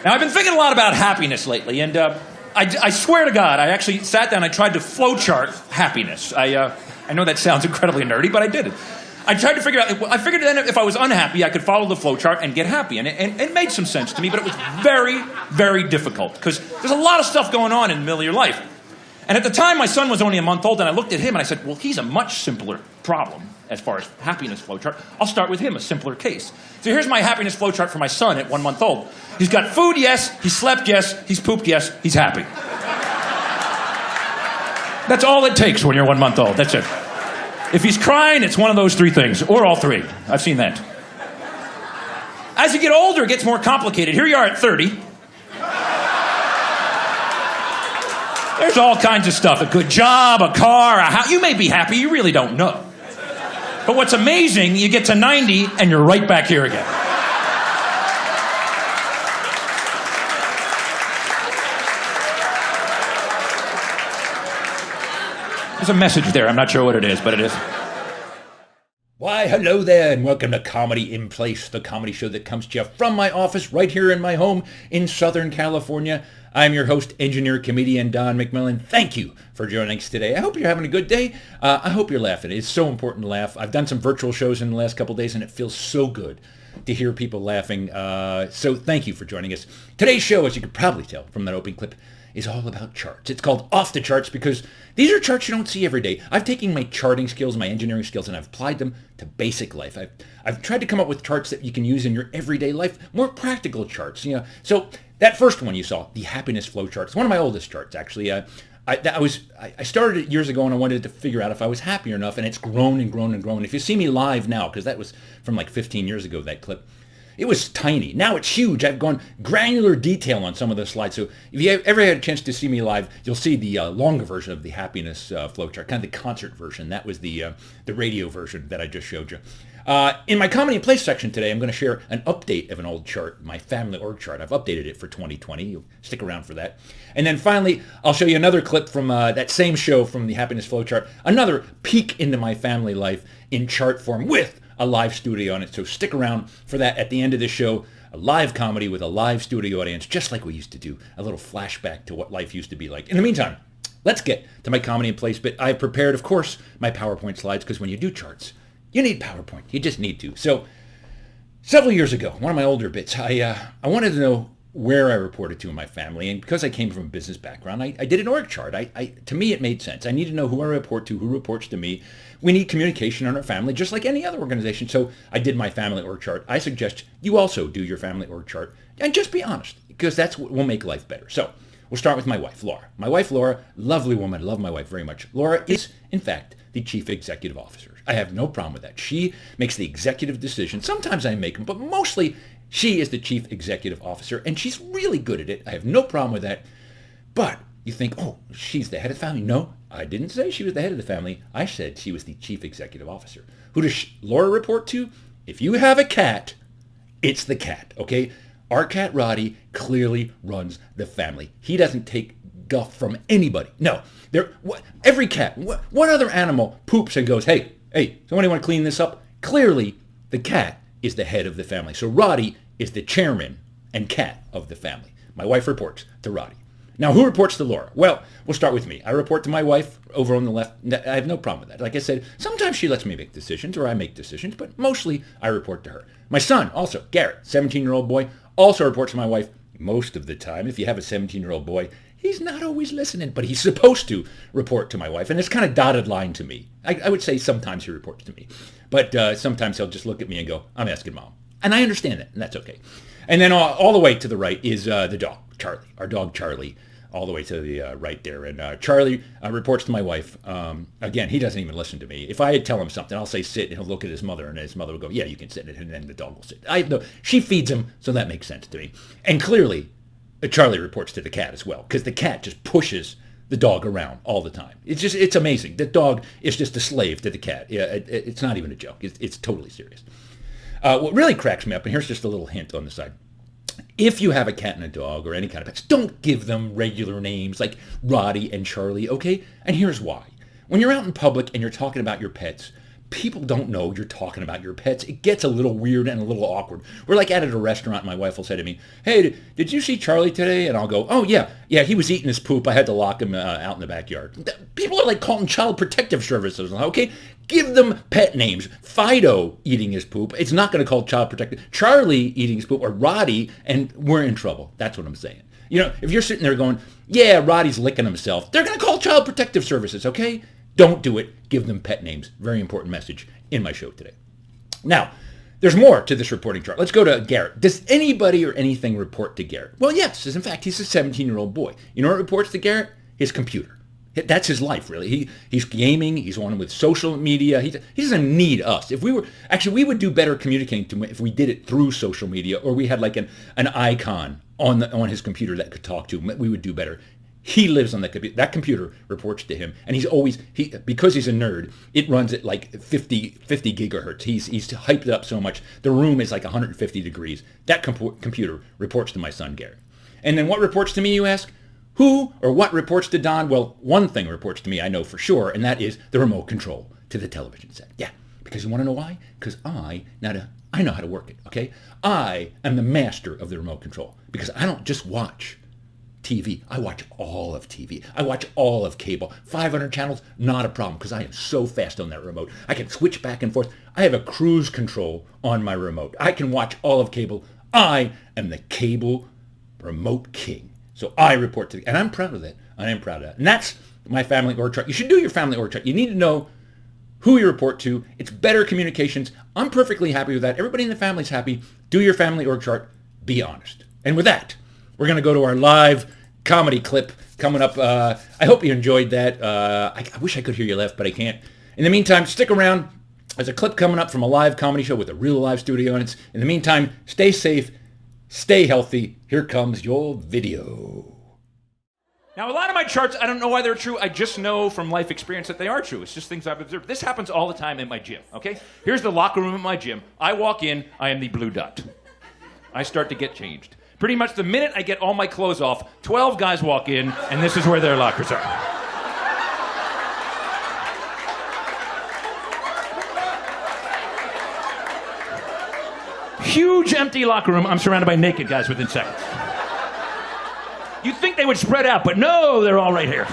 Now, I've been thinking a lot about happiness lately, and I swear to God, I actually sat down and I tried to flowchart happiness. I know that sounds incredibly nerdy, but I did it. I tried to figure out, I figured then if I was unhappy, I could follow the flowchart and get happy. And it made some sense to me, but it was very, very difficult because there's a lot of stuff going on in the middle of your life. And at the time, my son was only a month old, and I looked at him and I said, well, he's a much simpler problem as far as happiness flowchart. I'll start with him, a simpler case. So here's my happiness flowchart for my son at 1 month old. He's got food, yes. He slept, yes. He's pooped, yes. He's happy. That's all it takes when you're 1 month old. That's it. If he's crying, it's one of those three things, or all three. I've seen that. As you get older, it gets more complicated. Here you are at 30. There's all kinds of stuff. A good job, a car, a house. You may be happy. You really don't know. But what's amazing, you get to 90 and you're right back here again. There's a message there. I'm not sure what it is, but it is. Why, hello there, and welcome to Comedy in Place, the comedy show that comes to you from my office right here in my home in Southern California. I'm your host, engineer, comedian Don McMillan. Thank you for joining us today. I hope you're having a good day. I hope you're laughing. It's so important to laugh. I've done some virtual shows in the last couple of days, and it feels so good to hear people laughing. So thank you for joining us. Today's show, as you could probably tell from that opening clip, is all about charts. It's called Off the Charts because these are charts you don't see every day. I've taken my charting skills, my engineering skills, and I've applied them to basic life. I've tried to come up with charts that you can use in your everyday life, more practical charts. You know, so that first one you saw, the happiness flow chart, it's one of my oldest charts actually. I started it years ago and I wanted to figure out if I was happy enough, and it's grown and grown and grown. If you see me live now, because that was from like 15 years ago, that clip, it was tiny. Now it's huge. I've gone granular detail on some of the slides. So if you ever had a chance to see me live, you'll see the longer version of the happiness flowchart, kind of the concert version. That was the radio version that I just showed you. In my Comedy in Place section today, I'm going to share an update of an old chart, my family org chart. I've updated it for 2020. You'll stick around for that. And then finally, I'll show you another clip from that same show from the happiness flowchart, another peek into my family life in chart form with a live studio on it. So stick around for that at the end of the show. A live comedy with a live studio audience, just like we used to do. A little flashback to what life used to be like. In the meantime, let's get to my Comedy in Place bit. I've prepared, of course, my PowerPoint slides, because when you do charts, you need PowerPoint. You just need to. So several years ago, one of my older bits, I wanted to know where I reported to in my family. And because I came from a business background, I did an org chart. To me, it made sense. I need to know who I report to, who reports to me. We need communication in our family, just like any other organization. So I did my family org chart. I suggest you also do your family org chart. And just be honest, because that's what will make life better. So we'll start with my wife, Laura. My wife, Laura, lovely woman. Love my wife very much. Laura is, in fact, the chief executive officer. I have no problem with that. She makes the executive decisions. Sometimes I make them, but mostly she is the chief executive officer, and she's really good at it. I have no problem with that. But you think, oh, she's the head of the family. No, I didn't say she was the head of the family. I said she was the chief executive officer. Who does Laura report to? If you have a cat, it's the cat, okay? Our cat, Roddy, clearly runs the family. He doesn't take guff from anybody. No, every cat, what other animal poops and goes, hey, somebody want to clean this up? Clearly, the cat is the head of the family. So Roddy is the chairman and cat of the family. My wife reports to Roddy. Now, who reports to Laura? Well, we'll start with me. I report to my wife over on the left. I have no problem with that. Like I said, sometimes she lets me make decisions or I make decisions, but mostly I report to her. My son, also, Garrett, 17-year-old boy, also reports to my wife most of the time. If you have a 17-year-old boy, he's not always listening, but he's supposed to report to my wife. And it's kind of dotted line to me. I would say sometimes he reports to me. But sometimes he'll just look at me and go, I'm asking mom. And I understand that, and that's okay. And then all the way to the right is the dog, Charlie. Our dog, Charlie, all the way to the right there. And Charlie reports to my wife. Again, he doesn't even listen to me. If I tell him something, I'll say sit, and he'll look at his mother, and his mother will go, yeah, you can sit, and then the dog will sit. She feeds him, so that makes sense to me. And clearly, Charlie reports to the cat as well, because the cat just pushes the dog around all the time. It's amazing. The dog is just a slave to the cat. Yeah, it's not even a joke. It's totally serious. What really cracks me up, and here's just a little hint on the side. If you have a cat and a dog or any kind of pets, don't give them regular names like Roddy and Charlie, okay? And here's why. When you're out in public and you're talking about your pets, people don't know you're talking about your pets. It gets a little weird and a little awkward. We're like at a restaurant, and my wife will say to me, hey, did you see Charlie today? And I'll go, oh, yeah, he was eating his poop. I had to lock him out in the backyard. People are like calling Child Protective Services, okay? Give them pet names. Fido eating his poop. It's not going to call Child Protective. Charlie eating his poop, or Roddy, and we're in trouble. That's what I'm saying. You know, if you're sitting there going, yeah, Roddy's licking himself, they're going to call Child Protective Services, okay? Don't do it. Give them pet names. Very important message in my show today. Now, there's more to this reporting chart. Let's go to Garrett. Does anybody or anything report to Garrett? Well, yes. In fact, he's a 17-year-old boy. You know what reports to Garrett? His computer. That's his life, really. He's gaming. He's on with social media. He doesn't need us. If we were, actually, we would do better communicating to him if we did it through social media, or we had like an icon on his computer that could talk to him. We would do better. He lives on that computer. That computer reports to him, and because he's a nerd, it runs at like 50 gigahertz. He's hyped it up so much. The room is like 150 degrees. That computer reports to my son, Garrett. And then what reports to me, you ask? Who or what reports to Don? Well, one thing reports to me, I know for sure, and that is the remote control to the television set. Yeah, because you want to know why? Because I know how to work it, okay? I am the master of the remote control, because I don't just watch TV. I watch all of TV. I watch all of cable. 500 channels, not a problem, because I am so fast on that remote. I can switch back and forth. I have a cruise control on my remote. I can watch all of cable. I am the cable remote king. So I report to, and I'm proud of that. I am proud of that. And that's my family org chart. You should do your family org chart. You need to know who you report to. It's better communications. I'm perfectly happy with that. Everybody in the family's happy. Do your family org chart. Be honest. And with that, we're going to go to our live comedy clip coming up. I hope you enjoyed that. I wish I could hear you laugh, but I can't. In the meantime, stick around. There's a clip coming up from a live comedy show with a real live studio audience. In the meantime, stay safe, stay healthy. Here comes your video. Now, a lot of my charts, I don't know why they're true. I just know from life experience that they are true. It's just things I've observed. This happens all the time in my gym, okay? Here's the locker room at my gym. I walk in, I am the blue dot. I start to get changed. Pretty much the minute I get all my clothes off, 12 guys walk in, and this is where their lockers are. Huge empty locker room. I'm surrounded by naked guys within seconds. You'd think they would spread out, but no, they're all right here.